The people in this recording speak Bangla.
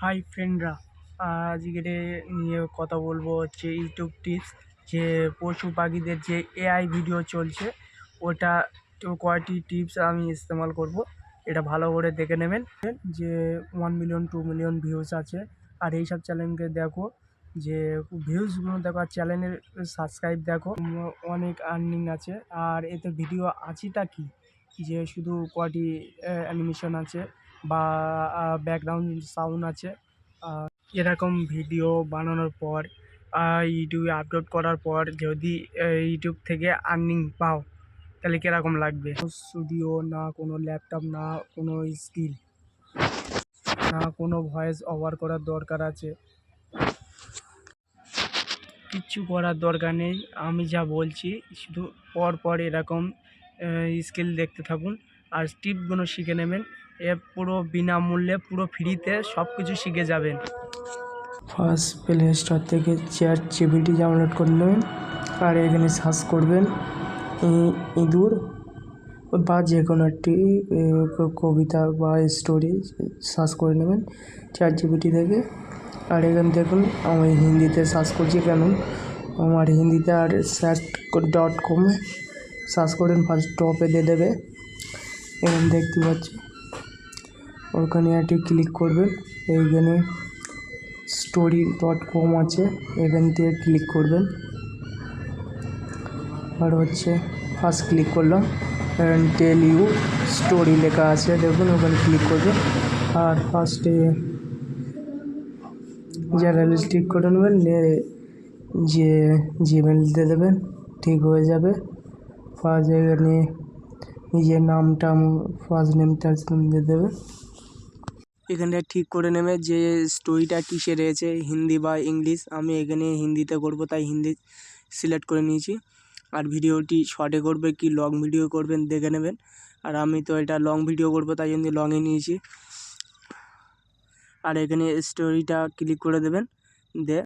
হাই ফ্রেন্ডরা, আজকে নিয়ে কথা বলবো হচ্ছে ইউটিউব টিপস। যে পশু পাখিদের যে এআই ভিডিও চলছে, ওটা তো কয়টি টিপস আমি ইস্তেমাল করব, এটা ভালো করে দেখে নেবেন। যে 1 মিলিয়ন 2 মিলিয়ন ভিউজ আছে, আর এইসব চ্যানেলকে দেখো, যে ভিউজগুলো দেখো আর চ্যানেলের সাবস্ক্রাইব দেখো, অনেক আর্নিং আছে। আর এতে ভিডিও আছেটা কি, যে শুধু কয়টি অ্যানিমেশন আছে বা ব্যাকগ্রাউন্ড সাউন্ড আছে। এরকম ভিডিও বানানোর পর ইউটিউবে আপলোড করার পর যদি ইউটিউব থেকে আর্নিং পাও, তাহলে কীরকম লাগবে? স্টুডিও না, কোনো ল্যাপটপ না, কোনো স্কিল না, কোনো ভয়েস ওভার করার দরকার আছে, কিচ্ছু করার দরকার নেই। আমি যা বলছি শুধু পর এরকম স্কিল দেখতে থাকুন আর টিপগুলো শিখে নেবেন। এ পুরো বিনামূল্যে, পুরো ফ্রিতে সব কিছু শিখে যাবেন। ফার্স্ট প্লে স্টোর থেকে চ্যাট জিপিটি ডাউনলোড করে নেবেন, আর এখানে সার্চ করবেন ইঁদুর বা যে কোনো একটি কবিতা বা স্টোরি সার্চ করে নেবেন চ্যাট জিপিটি থেকে। আর এখানে দেখুন আমি হিন্দিতে সার্চ করছি, কেন আমার হিন্দিতে, আর search.com-এ সার্চ করেন, ফার্স্ট টপে দিয়ে দেবে। এখানে দেখতে পাচ্ছি, ওখানে একটি ক্লিক করবেন। এইখানে story.com আছে, এখান থেকে ক্লিক করবেন। আর হচ্ছে ফার্স্ট ক্লিক করলাম, টেল ইউ স্টোরি লেখা আছে, দেখুন ওখানে ক্লিক করবেন। আর ফার্স্টে জার্নালিস্ট ঠিক করে নেবেন, যে জিমেল দিয়ে দেবেন, ঠিক হয়ে যাবে। ফার্স্ট এখানে নিজের নামটা, ফার্স্ট নেম টার্স্ট নেম দিয়ে দেবে। এখানটা ঠিক করে নেবে যে স্টোরিটা কিসে রয়েছে, হিন্দি বা ইংলিশ। আমি এখানে হিন্দিতে করব, তাই হিন্দি সিলেক্ট করে নিয়েছি। আর ভিডিওটি শর্টে করবে কি লং ভিডিও করবেন দেখে নেবেন। আর আমি তো এটা লং ভিডিও করব, তাই জন্য লংয়ে নিয়েছি। আর এখানে স্টোরিটা ক্লিক করে দেবেন, দিয়ে